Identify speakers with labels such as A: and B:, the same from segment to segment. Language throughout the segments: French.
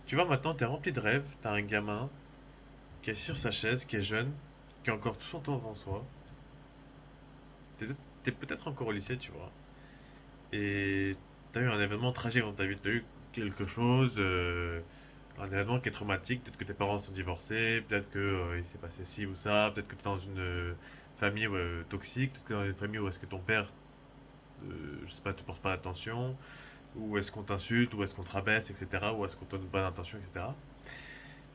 A: Tu vois, maintenant, t'es rempli de rêves, t'as un gamin qui est sur sa chaise, qui est jeune, qui a encore tout son temps devant soi. T'es, t'es peut-être encore au lycée, tu vois. Et t'as eu un événement tragique dans ta vie. T'as eu quelque chose, un événement qui est traumatique. Peut-être que tes parents sont divorcés, peut-être que il s'est passé ci ou ça, peut-être que t'es dans une famille toxique, peut-être que t'es dans une famille où est-ce que ton père, je sais pas, te porte pas attention, ou est-ce qu'on t'insulte, ou est-ce qu'on te rabaisse, etc., ou est-ce qu'on te donne pas d'intention, etc.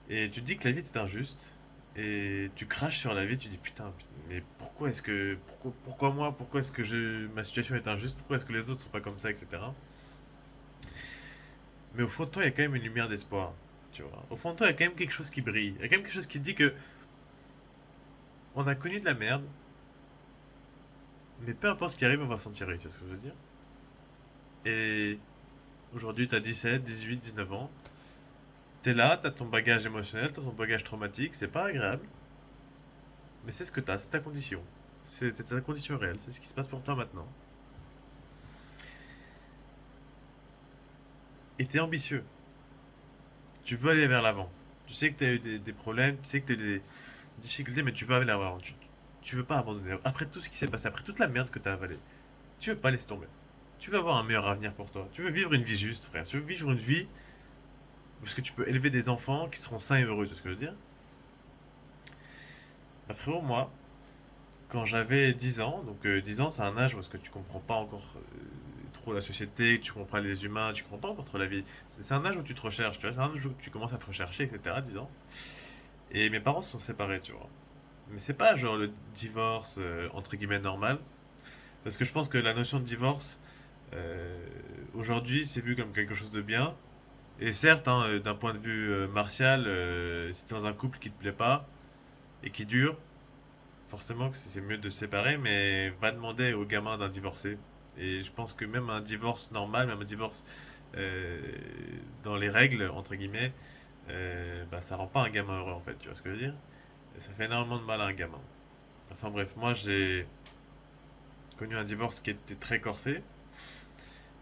A: Et tu te dis que la vie est injuste. Et tu craches sur la vie, tu dis putain, mais pourquoi est-ce que. Pourquoi moi? Pourquoi est-ce que ma situation est injuste? Pourquoi est-ce que les autres sont pas comme ça, etc. Mais au fond de toi, il y a quand même une lumière d'espoir. Tu vois. Au fond de toi, il y a quand même quelque chose qui brille. Il y a quand même quelque chose qui te dit que on a connu de la merde, mais peu importe ce qui arrive, on va s'en tirer. Tu vois ce que je veux dire? Et aujourd'hui, t'as 17, 18, 19 ans. T'es là, t'as ton bagage émotionnel, t'as ton bagage traumatique, c'est pas agréable. Mais c'est ce que t'as, c'est ta condition. C'est ta condition réelle, c'est ce qui se passe pour toi maintenant. Et t'es ambitieux. Tu veux aller vers l'avant. Tu sais que t'as eu des problèmes, tu sais que t'as eu des difficultés, mais tu veux aller vers l'avant. Tu veux pas abandonner. Après tout ce qui s'est passé, après toute la merde que t'as avalée, tu veux pas laisser tomber. Tu veux avoir un meilleur avenir pour toi. Tu veux vivre une vie juste, frère. Tu veux vivre une vie parce que tu peux élever des enfants qui seront sains et heureux, c'est ce que je veux dire. Bah frérot, moi, quand j'avais 10 ans, donc 10 ans c'est un âge où est-ce que tu comprends pas encore trop la société, tu comprends pas les humains, tu comprends pas encore trop la vie. C'est un âge où tu te recherches, tu vois, c'est un âge où tu commences à te rechercher, etc. 10 ans. Et mes parents se sont séparés, tu vois. Mais c'est pas genre le divorce entre guillemets normal, parce que je pense que la notion de divorce euh, aujourd'hui c'est vu comme quelque chose de bien. Et certes, hein, d'un point de vue martial, si t'es dans un couple qui te plaît pas et qui dure, forcément que c'est mieux de se séparer, mais va demander au gamin d'un divorcer. Et je pense que même un divorce normal, même un divorce euh, dans les règles, entre guillemets, bah, ça rend pas un gamin heureux en fait, tu vois ce que je veux dire? Et ça fait énormément de mal à un gamin. Enfin bref, moi j'ai connu un divorce qui était très corsé,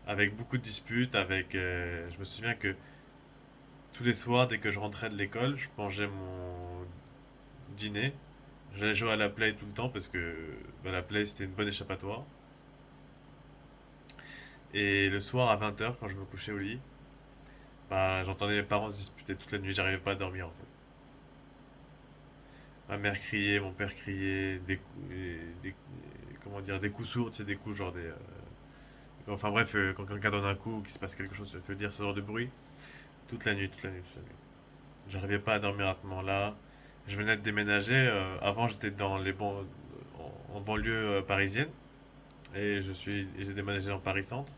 A: avec beaucoup de disputes, je me souviens que tous les soirs, dès que je rentrais de l'école, je mangeais mon dîner. J'allais jouer à la play tout le temps parce que bah, la play c'était une bonne échappatoire. Et le soir à 20 h quand je me couchais au lit, bah, j'entendais mes parents se disputer toute la nuit, j'arrivais pas à dormir en fait. Ma mère criait, mon père criait, comment dire, des coups sourds, tu sais, des coups genre enfin bref, quand quelqu'un donne un coup ou qu'il se passe quelque chose, je peux dire ce genre de bruit, toute la nuit, toute la nuit, toute la nuit. J'arrivais pas à dormir à ce moment-là. Je venais de déménager, avant j'étais en banlieue parisienne, et j'ai déménagé en Paris Centre.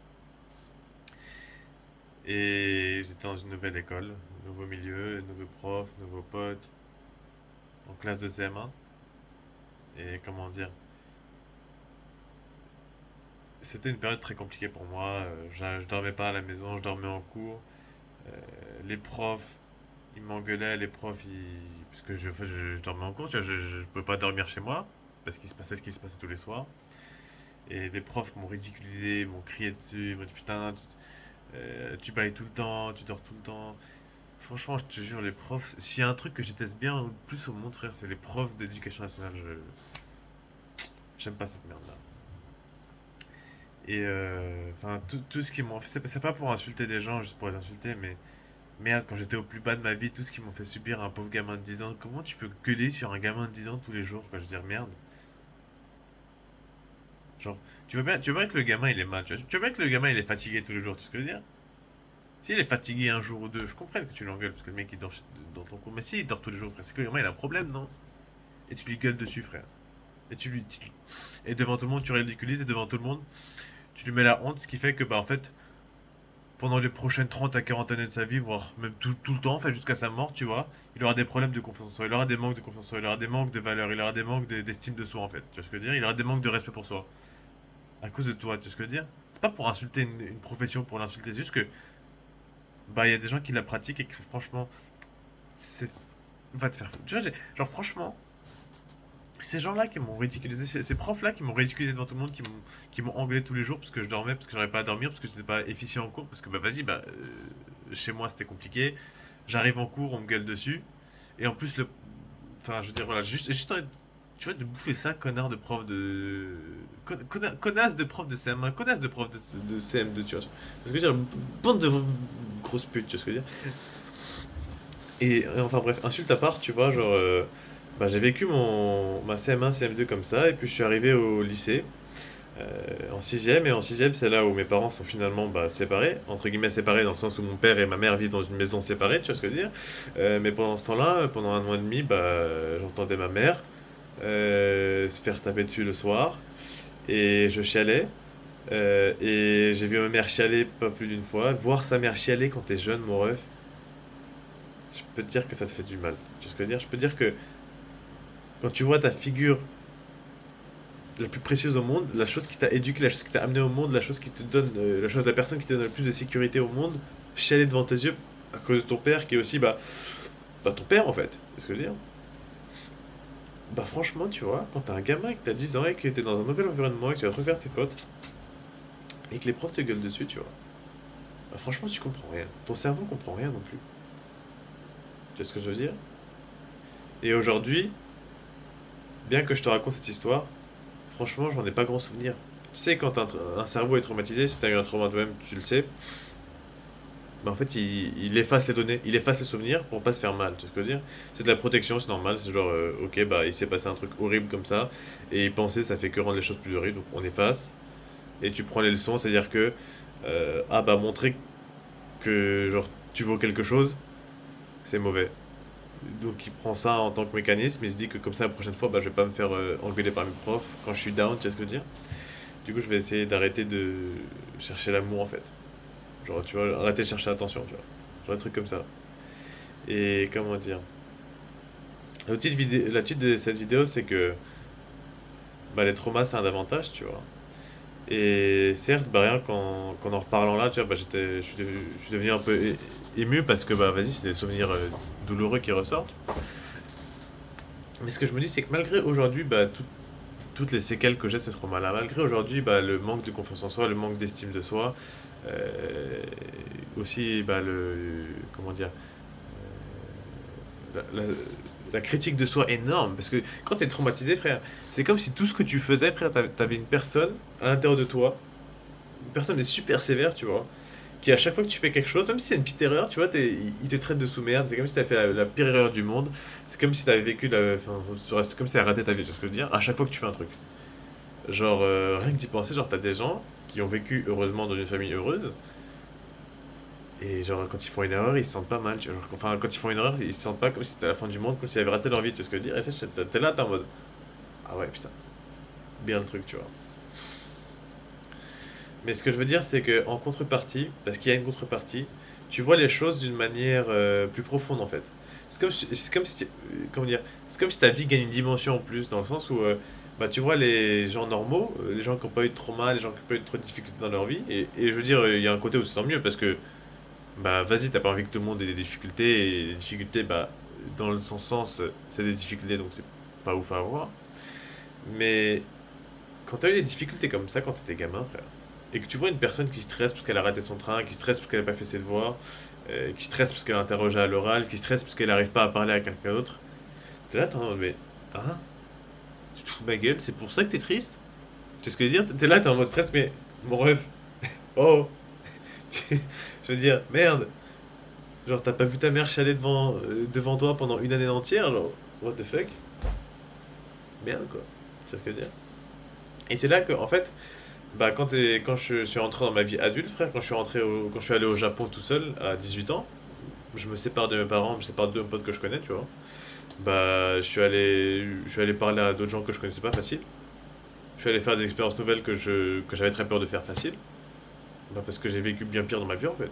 A: Et j'étais dans une nouvelle école, nouveau milieu, nouveaux profs, nouveaux potes, en classe de CM1. Et comment dire, c'était une période très compliquée pour moi. Je dormais pas à la maison, je dormais en cours. Euh, les profs, ils m'engueulaient, parce que en fait, je dormais en cours, tu vois, je pouvais pas dormir chez moi, parce qu'il se passait ce qui se passait tous les soirs. Et les profs m'ont ridiculisé, m'ont crié dessus, ils m'ont dit putain, tu bailles tout le temps, tu dors tout le temps. Franchement, je te jure, les profs, s'il y a un truc que je déteste bien au plus au monde, frère, c'est les profs d'éducation nationale. J'aime pas cette merde-là. Et enfin, tout ce qu'ils m'ont fait, c'est pas pour insulter des gens, juste pour les insulter, mais merde, quand j'étais au plus bas de ma vie, tout ce qu'ils m'ont fait subir à un pauvre gamin de 10 ans, comment tu peux gueuler sur un gamin de 10 ans tous les jours, quoi, je veux dire, merde. Genre, tu veux bien que le gamin il est mal, tu veux bien que le gamin il est fatigué tous les jours, tu sais ce que je veux dire? S'il est fatigué un jour ou deux, je comprends que tu l'engueules parce que le mec il dort dans ton cours, mais s'il dort tous les jours, frère, c'est que le gamin il a un problème, non? Et tu lui gueules dessus, frère. Et et devant tout le monde, tu ridiculises, et devant tout le monde, tu lui mets la honte, ce qui fait que, bah, en fait, pendant les prochaines 30 à 40 années de sa vie, voire même tout le temps, en fait, jusqu'à sa mort, tu vois, il aura des problèmes de confiance en soi, il aura des manques de confiance en soi, il aura des manques de valeur, il aura des manques d'estime de soi, en fait. Tu vois ce que je veux dire? Il aura des manques de respect pour soi. À cause de toi, tu vois ce que je veux dire? C'est pas pour insulter une profession pour l'insulter, c'est juste que, bah, il y a des gens qui la pratiquent et qui, franchement, c'est. Va te faire foutre. Tu vois, genre, franchement, ces gens-là qui m'ont ridiculisé, ces profs-là qui m'ont ridiculisé devant tout le monde, qui m'ont engueulé tous les jours parce que je dormais, parce que j'arrivais pas à dormir, parce que j'étais pas efficient en cours, parce que bah vas-y, chez moi c'était compliqué. j'arrive en cours, on me gueule dessus. Et en plus, enfin, je veux dire, voilà, juste tu vois, de bouffer ça, connard de prof de. Connasse de prof de CM1, connasse de prof de CM2, tu vois. Parce que je veux dire, bande de grosses putes, tu vois ce que je veux dire. Et enfin bref, insulte à part, tu vois, genre, bah, j'ai vécu ma CM1, CM2 comme ça, et puis je suis arrivé au lycée, en sixième, et en sixième, c'est là où mes parents sont finalement bah, séparés, entre guillemets séparés, dans le sens où mon père et ma mère vivent dans une maison séparée, tu vois ce que je veux dire. Mais pendant ce temps-là, pendant un an et demi, bah, j'entendais ma mère se faire taper dessus le soir, et je chialais. Et j'ai vu ma mère chialer pas plus d'une fois. Voir sa mère chialer quand t'es jeune, mon ref, je peux te dire que ça te fait du mal. Tu vois ce que je veux dire? Je peux te dire que quand tu vois ta figure la plus précieuse au monde, la chose qui t'a éduqué, la chose qui t'a amené au monde, la chose qui te donne, la personne qui te donne le plus de sécurité au monde, chialer devant tes yeux à cause de ton père qui est aussi bah ton père en fait. C'est ce que je veux dire. Bah franchement, tu vois, quand t'as un gamin et que t'as 10 ans et que t'es dans un nouvel environnement et que tu vas te refaire tes potes et que les profs te gueulent dessus, tu vois. Bah franchement, tu comprends rien. Ton cerveau comprend rien non plus. Tu vois ce que je veux dire? Et aujourd'hui, bien que je te raconte cette histoire, franchement, j'en ai pas grand souvenir. Tu sais, quand un cerveau est traumatisé, si t'as eu un trauma toi-même, tu le sais, bah en fait, il efface les données, il efface les souvenirs pour pas se faire mal, tu vois ce que je veux dire? C'est de la protection, c'est normal, c'est genre, ok, bah il s'est passé un truc horrible comme ça, et penser, ça fait que rendre les choses plus horribles, donc on efface, et tu prends les leçons, c'est-à-dire que, ah bah montrer que, genre, tu vaux quelque chose, c'est mauvais. Donc il prend ça en tant que mécanisme, il se dit que comme ça la prochaine fois, bah, je vais pas me faire engueuler par mes profs quand je suis down, tu vois ce que je veux dire? Du coup, je vais essayer d'arrêter de chercher l'amour en fait. Genre, tu vois, arrêter de chercher l'attention, tu vois. Genre des trucs comme ça. Et comment dire? La titre de cette vidéo, c'est que bah, les traumas, c'est un avantage, tu vois. Et certes, bah, rien qu'en reparlant là, tu vois, bah, je suis devenu un peu ému parce que, bah, vas-y, c'est des souvenirs douloureux qui ressortent. Mais ce que je me dis, c'est que malgré aujourd'hui, bah, toutes les séquelles que j'ai de ce trauma-là, malgré aujourd'hui, bah, le manque de confiance en soi, le manque d'estime de soi, euh, aussi, bah, comment dire, la, la- la critique de soi énorme, parce que quand t'es traumatisé, frère, c'est comme si tout ce que tu faisais, frère, t'avais une personne à l'intérieur de toi, une personne mais super sévère, tu vois, qui à chaque fois que tu fais quelque chose, même si c'est une petite erreur, tu vois, il te traite de sous-merde, c'est comme si t'avais fait la pire erreur du monde, c'est comme si t'avais vécu enfin, c'est comme si t'avais raté ta vie, tu vois ce que je veux dire, à chaque fois que tu fais un truc. Genre, rien que d'y penser, genre, t'as des gens qui ont vécu heureusement dans une famille heureuse, et genre, quand ils font une erreur, ils se sentent pas mal, tu vois. Genre, enfin, quand ils font une erreur, ils se sentent pas comme si c'était la fin du monde, comme s'ils avaient raté leur vie, tu vois ce que je veux dire. Et ça, t'es là, t'es en mode, ah ouais, putain, bien le truc, tu vois. Mais ce que je veux dire, c'est que en contrepartie, parce qu'il y a une contrepartie, tu vois les choses d'une manière plus profonde en fait. C'est comme si, comment dire, c'est comme si ta vie gagne une dimension en plus, dans le sens où, bah, tu vois les gens normaux, les gens qui n'ont pas eu de trauma, les gens qui n'ont pas eu trop de difficultés dans leur vie, et je veux dire, il y a un côté où c'est tant mieux, parce que, bah, vas-y, t'as pas envie que tout le monde ait des difficultés, et les difficultés, bah, dans le sens, c'est des difficultés, donc c'est pas ouf à avoir. Mais quand t'as eu des difficultés comme ça quand t'étais gamin, frère, et que tu vois une personne qui stresse parce qu'elle a raté son train, qui stresse parce qu'elle a pas fait ses devoirs, qui stresse parce qu'elle a interrogé à l'oral, qui stresse parce qu'elle n'arrive pas à parler à quelqu'un d'autre, t'es là, t'es en mode, mais, hein? Tu te fous de ma gueule, c'est pour ça que t'es triste? Tu sais ce que je veux dire? T'es là, t'es en mode presque, mais, mon ref, oh, je veux dire, merde, genre t'as pas vu ta mère chialer devant toi pendant une année entière, genre, what the fuck? Merde quoi, tu sais ce que je veux dire? Et c'est là que, en fait, bah, quand je suis rentré dans ma vie adulte, frère, quand je suis allé au Japon tout seul à 18 ans, je me sépare de mes parents, je me sépare de deux potes que je connais, tu vois. Bah, je suis allé parler à d'autres gens que je connaissais pas facile. Je suis allé faire des expériences nouvelles que j'avais très peur de faire facile. Bah, parce que j'ai vécu bien pire dans ma vie, en fait.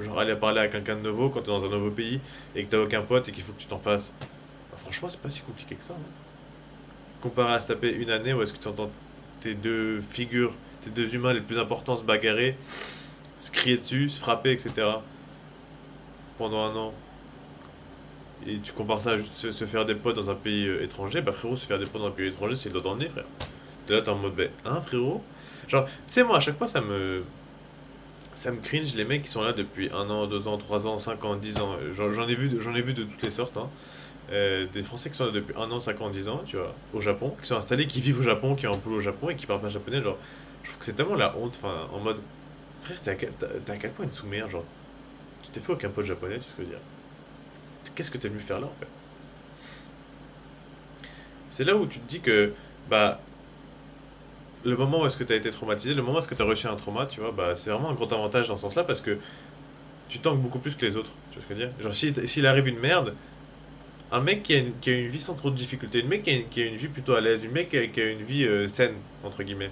A: Genre, aller parler à quelqu'un de nouveau quand t'es dans un nouveau pays et que t'as aucun pote et qu'il faut que tu t'en fasses. Bah, franchement, c'est pas si compliqué que ça, hein. Comparé à se taper une année où est-ce que tu entends tes deux figures, tes deux humains les plus importants se bagarrer, se crier dessus, se frapper, etc. pendant un an, et tu compares ça à juste se faire des potes dans un pays étranger, bah frérot, se faire des potes dans un pays étranger, c'est le doigt dans le nez, frère. T'es là, t'es en mode, bah, hein, frérot? Genre, tu sais, moi, à chaque fois, Ça me cringe les mecs qui sont là depuis 1 an, 2 ans, 3 ans, 5 ans, 10 ans. J'en ai vu de toutes les sortes, hein. Des Français qui sont là depuis 1 an, 5 ans, 10 ans, tu vois, au Japon, qui sont installés, qui vivent au Japon, qui ont un boulot au Japon et qui parlent pas japonais. Genre, je trouve que c'est tellement la honte, enfin, en mode, frère, t'es à quel point une sous-mère, genre, tu t'es fait aucun pote japonais, tu sais ce que je veux dire. Qu'est-ce que t'es venu faire là, en fait? C'est là où tu te dis que, bah, le moment où est-ce que t'as été traumatisé, le moment où est-ce que t'as reçu un trauma, tu vois, bah, c'est vraiment un gros avantage dans ce sens-là parce que tu tankes beaucoup plus que les autres, tu vois ce que je veux dire. Genre, s'il arrive une merde, un mec qui a une vie sans trop de difficultés, une mec qui a une vie plutôt à l'aise, une mec qui a une vie saine, entre guillemets,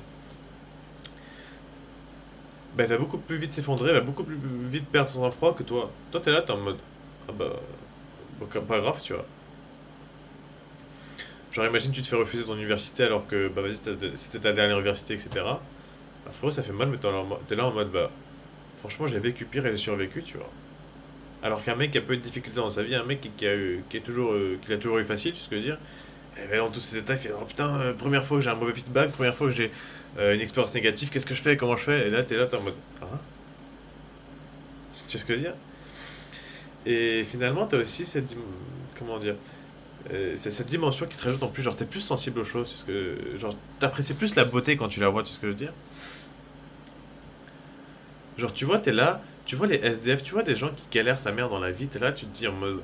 A: bah, elle va beaucoup plus vite s'effondrer, elle va beaucoup plus vite perdre son sang-froid que toi. Toi, t'es là, t'es en mode, ah bah, pas grave, tu vois. Genre, imagine, tu te fais refuser ton université alors que, bah, vas-y, c'était ta dernière université, etc. Bah, frérot, ça fait mal, mais t'es là en mode, bah, franchement, j'ai vécu pire et j'ai survécu, tu vois. Alors qu'un mec qui a peu de difficultés dans sa vie, un mec qui a toujours, qui l'a toujours eu facile, tu sais ce que je veux dire, et ben, dans tous ces états, il fait oh putain, première fois que j'ai un mauvais feedback, première fois que j'ai une expérience négative, qu'est-ce que je fais, comment je fais? Et là, t'es en mode hein? Tu sais ce que je veux dire? Et finalement, t'as aussi comment dire, c'est cette dimension qui se rajoute en plus, genre t'es plus sensible aux choses, parce que genre t'apprécies plus la beauté quand tu la vois, tu sais ce que je veux dire? Genre tu vois, t'es là, tu vois les SDF, tu vois des gens qui galèrent sa mère dans la vie, t'es là, tu te dis en mode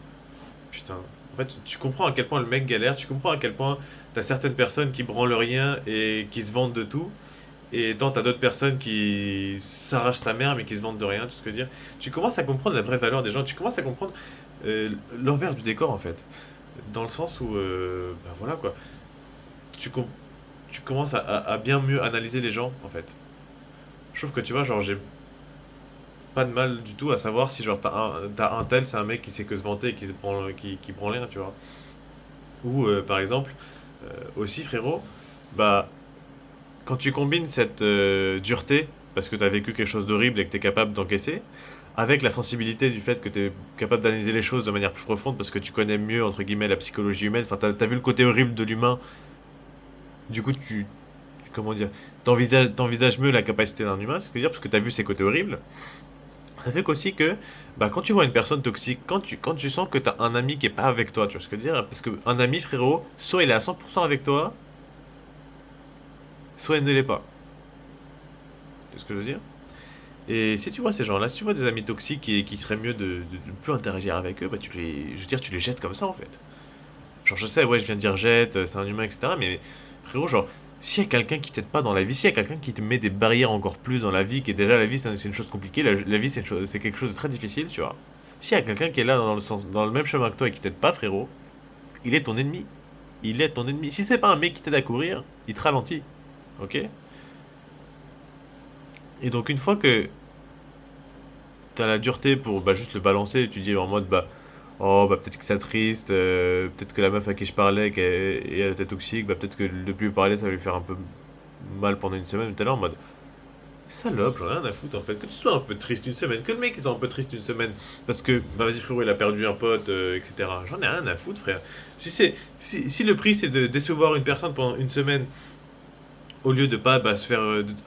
A: putain. En fait, tu comprends à quel point le mec galère, tu comprends à quel point t'as certaines personnes qui branlent rien et qui se vendent de tout, et tant t'as d'autres personnes qui s'arrachent sa mère mais qui se vendent de rien, tu sais ce que je veux dire? Tu commences à comprendre la vraie valeur des gens, tu commences à comprendre l'envers du décor en fait. Dans le sens où, bah voilà quoi, tu, com- tu commences à bien mieux analyser les gens en fait. Je trouve que tu vois, genre j'ai pas de mal du tout à savoir si genre t'as un tel, c'est un mec qui sait que se vanter et qui prend rien, tu vois. Ou par exemple, aussi frérot, bah quand tu combines cette dureté, parce que t'as vécu quelque chose d'horrible et que t'es capable d'encaisser, avec la sensibilité du fait que t'es capable d'analyser les choses de manière plus profonde parce que tu connais mieux, entre guillemets, la psychologie humaine, enfin t'as vu le côté horrible de l'humain, du coup comment dire, t'envisages mieux la capacité d'un humain, c'est ce que je veux dire, parce que t'as vu ses côtés horribles. Ça fait qu'aussi que, bah, quand tu vois une personne toxique, quand tu sens que t'as un ami qui est pas avec toi, tu vois ce que je veux dire? Parce qu'un ami, frérot, soit il est à 100% avec toi, soit il ne l'est pas. Tu vois ce que je veux dire? Et si tu vois ces gens-là, si tu vois des amis toxiques et qui serait mieux de plus interagir avec eux, bah je veux dire, tu les jettes comme ça en fait. Genre, je sais, ouais, je viens de dire jette, c'est un humain, etc. Mais frérot, genre, s'il y a quelqu'un qui t'aide pas dans la vie, s'il y a quelqu'un qui te met des barrières encore plus dans la vie, qui est déjà la vie, c'est une chose compliquée, la vie, c'est quelque chose de très difficile, tu vois. S'il y a quelqu'un qui est là dans le même chemin que toi et qui t'aide pas, frérot, il est ton ennemi. Il est ton ennemi. Si c'est pas un mec qui t'aide à courir, il te ralentit. Ok? Et donc, une fois que t'as la dureté pour bah, juste le balancer, tu dis en mode bah oh bah peut-être que c'est triste, peut-être que la meuf à qui je parlais et elle était toxique, bah peut-être que de plus lui parler ça va lui faire un peu mal pendant une semaine, mais t'es là en mode salope, j'en ai rien à foutre en fait, que tu sois un peu triste une semaine, que le mec il soit un peu triste une semaine, parce que bah vas-y frérot il a perdu un pote, etc. J'en ai rien à foutre frère. Si le prix c'est de décevoir une personne pendant une semaine au lieu de pas bah,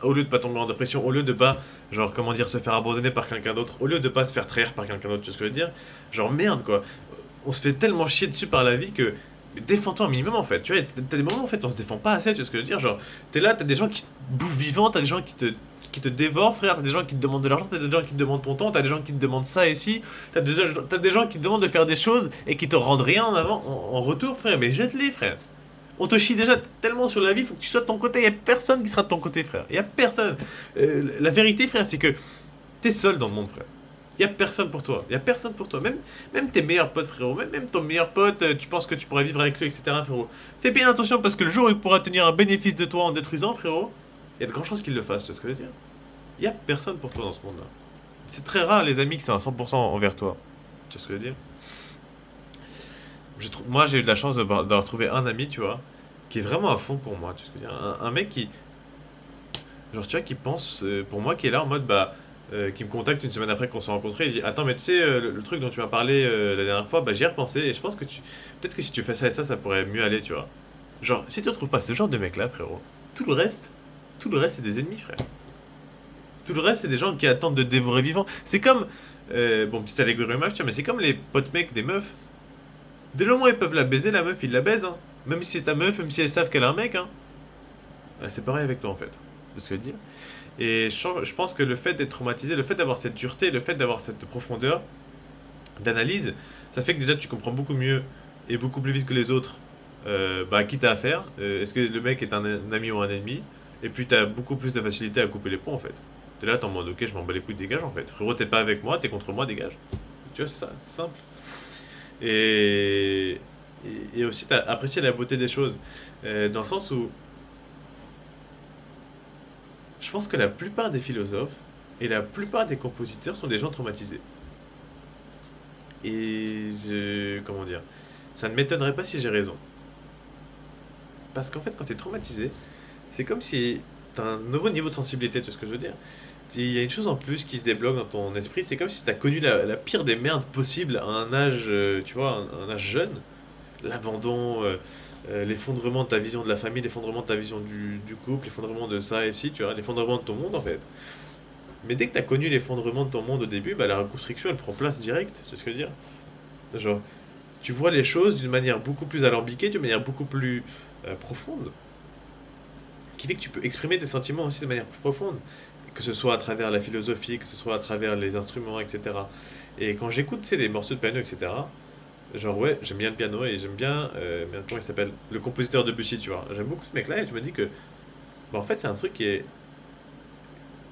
A: au lieu de pas tomber en dépression, au lieu de pas genre comment dire se faire abandonner par quelqu'un d'autre, au lieu de pas se faire trahir par quelqu'un d'autre, tu vois ce que je veux dire? Genre merde quoi. On se fait tellement chier dessus par la vie que mais défends-toi un minimum en fait. Tu vois, t'as des moments en fait on se défend pas assez, tu vois ce que je veux dire? Genre t'es là, t'as des gens qui te bouffent vivant, t'as des gens qui te dévorent, frère, t'as des gens qui te demandent de l'argent, t'as des gens qui te demandent ton temps, t'as des gens qui te demandent ça et ci, t'as des gens qui te demandent de faire des choses et qui te rendent rien en retour, frère, mais jette-les, frère. On te chie déjà tellement sur la vie, faut que tu sois de ton côté. Il y a personne qui sera de ton côté, frère. Il y a personne. La vérité, frère, c'est que t'es seul dans le monde, frère. Il y a personne pour toi. Il y a personne pour toi. Même tes meilleurs potes, frérot. Même ton meilleur pote, tu penses que tu pourrais vivre avec lui, etc., frérot. Fais bien attention parce que le jour où il pourra tenir un bénéfice de toi en détruisant, frérot, il y a de grandes chances qu'il le fasse. Tu vois ce que je veux dire? Il y a personne pour toi dans ce monde-là. C'est très rare les amis qui sont à 100% envers toi. Tu vois ce que je veux dire? Moi, j'ai eu de la chance d'avoir trouvé un ami, tu vois, qui est vraiment à fond pour moi. Tu sais ce que je veux dire? Un mec qui, genre, tu vois, qui pense pour moi, qui est là en mode, bah, qui me contacte une semaine après qu'on s'est rencontrés. Il dit, attends, mais tu sais, le truc dont tu m'as parlé la dernière fois, bah, j'y ai repensé et je pense que peut-être que si tu fais ça et ça pourrait mieux aller, tu vois. Genre, si tu retrouves pas ce genre de mec-là, frérot, tout le reste, tout le reste, c'est des ennemis, frère. Tout le reste, c'est des gens qui attendent de te dévorer vivant. C'est comme, bon, petite allégorie meuf, tu vois, mais c'est comme les potes mecs des meufs. Dès le moment où ils peuvent la baiser, la meuf, ils la baisent, hein. Même si c'est ta meuf, même si elles savent qu'elle a un mec, hein. Bah, c'est pareil avec toi, en fait. C'est ce que je veux dire. Et je pense que le fait d'être traumatisé, le fait d'avoir cette dureté, le fait d'avoir cette profondeur d'analyse, ça fait que déjà tu comprends beaucoup mieux et beaucoup plus vite que les autres bah, qui t'as affaire. Est-ce que le mec est un ami ou un ennemi? Et puis t'as beaucoup plus de facilité à couper les ponts en fait. T'es là, t'es en mode ok, je m'en bats les couilles, dégage en fait. Frérot, t'es pas avec moi, t'es contre moi, dégage. Tu vois, c'est ça, c'est simple. Et, et aussi, t'as apprécié la beauté des choses. Dans le sens où je pense que la plupart des philosophes et la plupart des compositeurs sont des gens traumatisés. Comment dire? Ça ne m'étonnerait pas si j'ai raison. Parce qu'en fait, quand t'es traumatisé, c'est comme si t'as un nouveau niveau de sensibilité, tu vois ce que je veux dire? Il y a une chose en plus qui se débloque dans ton esprit, c'est comme si t'as connu la pire des merdes possibles à un âge, tu vois, un âge jeune. L'abandon, l'effondrement de ta vision de la famille, l'effondrement de ta vision du couple, l'effondrement de ça et ci, tu vois, l'effondrement de ton monde en fait. Mais dès que t'as connu l'effondrement de ton monde au début, bah la reconstruction elle prend place direct, c'est ce que je veux dire. Genre, tu vois les choses d'une manière beaucoup plus alambiquée, d'une manière beaucoup plus profonde, qui fait que tu peux exprimer tes sentiments aussi de manière plus profonde, que ce soit à travers la philosophie, que ce soit à travers les instruments, etc. Et quand j'écoute, tu sais, des morceaux de piano, etc., genre ouais, j'aime bien le piano et j'aime bien, merde, comment il s'appelle? Le compositeur de Debussy, tu vois. J'aime beaucoup ce mec-là et je me dis que, bah en fait, c'est un truc qui est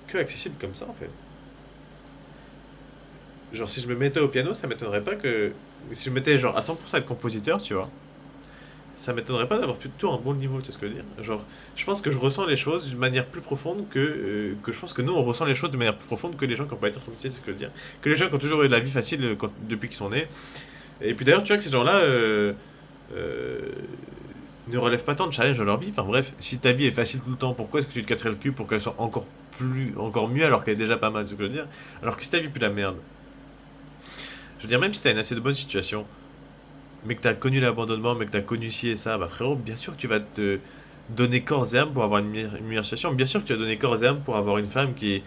A: que accessible comme ça, en fait. Genre, si je me mettais au piano, ça m'étonnerait pas que. Si je me mettais genre à 100% à être compositeur, tu vois, ça m'étonnerait pas d'avoir plutôt un bon niveau, tu sais ce que je veux dire? Genre, je pense que je ressens les choses d'une manière plus profonde que je pense que nous, on ressent les choses de manière plus profonde que les gens qui n'ont pas été traumatisés, c'est ce que je veux dire. Que les gens qui ont toujours eu de la vie facile depuis qu'ils sont nés. Et puis d'ailleurs, tu vois que ces gens-là euh, ne relèvent pas tant de challenges dans leur vie. Enfin bref, si ta vie est facile tout le temps, pourquoi est-ce que tu te casserais le cul pour qu'elle soit encore mieux alors qu'elle est déjà pas mal, tu sais ce que je veux dire? Alors que si ta vie pue la merde, je veux dire, même si t'as une assez de bonne situation, mais que t'as connu l'abandonnement, mais que t'as connu ci et ça, bah frérot, bien sûr que tu vas te donner corps et âme pour avoir une meilleure situation. Bien sûr que tu vas donner corps et âme pour avoir une femme qui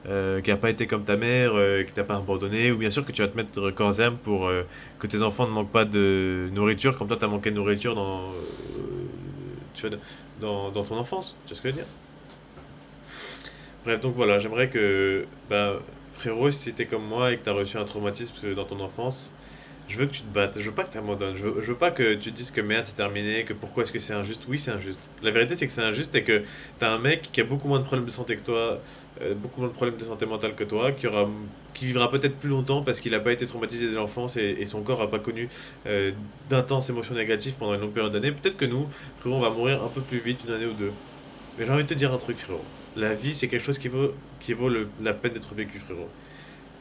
A: a pas été comme ta mère, qui t'a pas abandonné, ou bien sûr que tu vas te mettre corps et âme pour que tes enfants ne manquent pas de nourriture, comme toi t'as manqué de nourriture tu vois, dans ton enfance. Tu vois ce que je veux dire? Bref, donc voilà, j'aimerais que, bah, frérot, si t'es comme moi et que t'as reçu un traumatisme dans ton enfance, je veux que tu te battes, je veux pas que tu abandonnes, je veux pas que tu te dises que merde c'est terminé, que pourquoi est-ce que c'est injuste. Oui, c'est injuste. La vérité c'est que c'est injuste et que t'as un mec qui a beaucoup moins de problèmes de santé que toi, beaucoup moins de problèmes de santé mentale que toi, qui vivra peut-être plus longtemps parce qu'il a pas été traumatisé dès l'enfance et son corps a pas connu d'intenses émotions négatives pendant une longue période d'années. Peut-être que nous, frérot, on va mourir un peu plus vite, une année ou deux. Mais j'ai envie de te dire un truc, frérot. La vie, c'est quelque chose qui vaut la peine d'être vécu, frérot.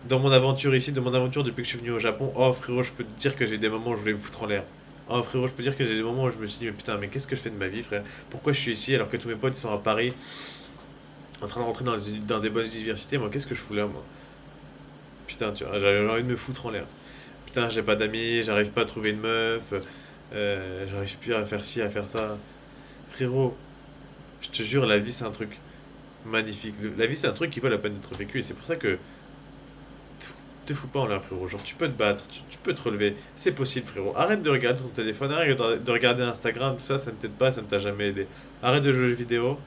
A: Dans mon aventure ici, de mon aventure depuis que je suis venu au Japon, oh frérot, je peux te dire que j'ai des moments où je voulais me foutre en l'air. Oh frérot, je peux dire que j'ai des moments où je me suis dit, mais putain, mais qu'est-ce que je fais de ma vie, frère? Pourquoi je suis ici alors que tous mes potes ils sont à Paris, en train de rentrer dans des bonnes universités? Moi, qu'est-ce que je fous là, moi? Putain, tu vois, j'ai envie de me foutre en l'air. Putain, j'ai pas d'amis, j'arrive pas à trouver une meuf, j'arrive plus à faire ci, à faire ça. Frérot, je te jure, la vie c'est un truc magnifique. La vie c'est un truc qui vaut la peine d'être vécu et c'est pour ça que te fous pas en l'air, frérot. Genre, tu peux te battre, tu peux te relever. C'est possible, frérot. Arrête de regarder ton téléphone, arrête de regarder Instagram, ça ne t'aide pas, ça ne t'a jamais aidé. Arrête de jouer aux jeux vidéo.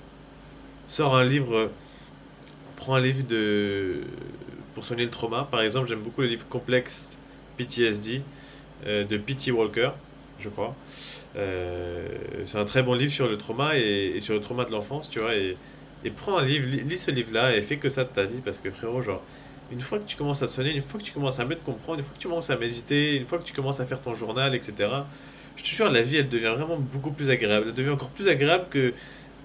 A: Sors un livre, prends un livre pour soigner le trauma. Par exemple, j'aime beaucoup le livre Complex PTSD de P.T. Walker, je crois. C'est un très bon livre sur le trauma et sur le trauma de l'enfance, tu vois. Et prends un livre, lis ce livre-là et fais que ça de ta vie parce que, frérot, genre, une fois que tu commences à sonner, une fois que tu commences à mieux te comprendre, une fois que tu commences à méditer, une fois que tu commences à faire ton journal, etc., je te jure, la vie, elle devient vraiment beaucoup plus agréable. Elle devient encore plus agréable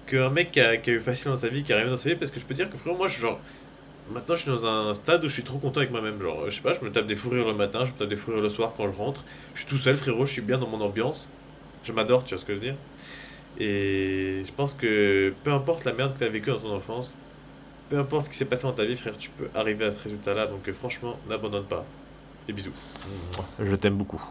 A: qu'un mec qui a eu facile dans sa vie, qui a rien dans sa vie, parce que je peux dire que frérot, moi, genre, maintenant, je suis dans un stade où je suis trop content avec moi-même. Genre, je sais pas, je me tape des fous rires le matin, je me tape des fous rires le soir quand je rentre. Je suis tout seul, frérot, je suis bien dans mon ambiance. Je m'adore, tu vois ce que je veux dire? Et je pense que peu importe la merde que tu as vécue dans ton enfance, peu importe ce qui s'est passé dans ta vie, frère, tu peux arriver à ce résultat-là. Donc franchement, n'abandonne pas. Et bisous. Je t'aime beaucoup.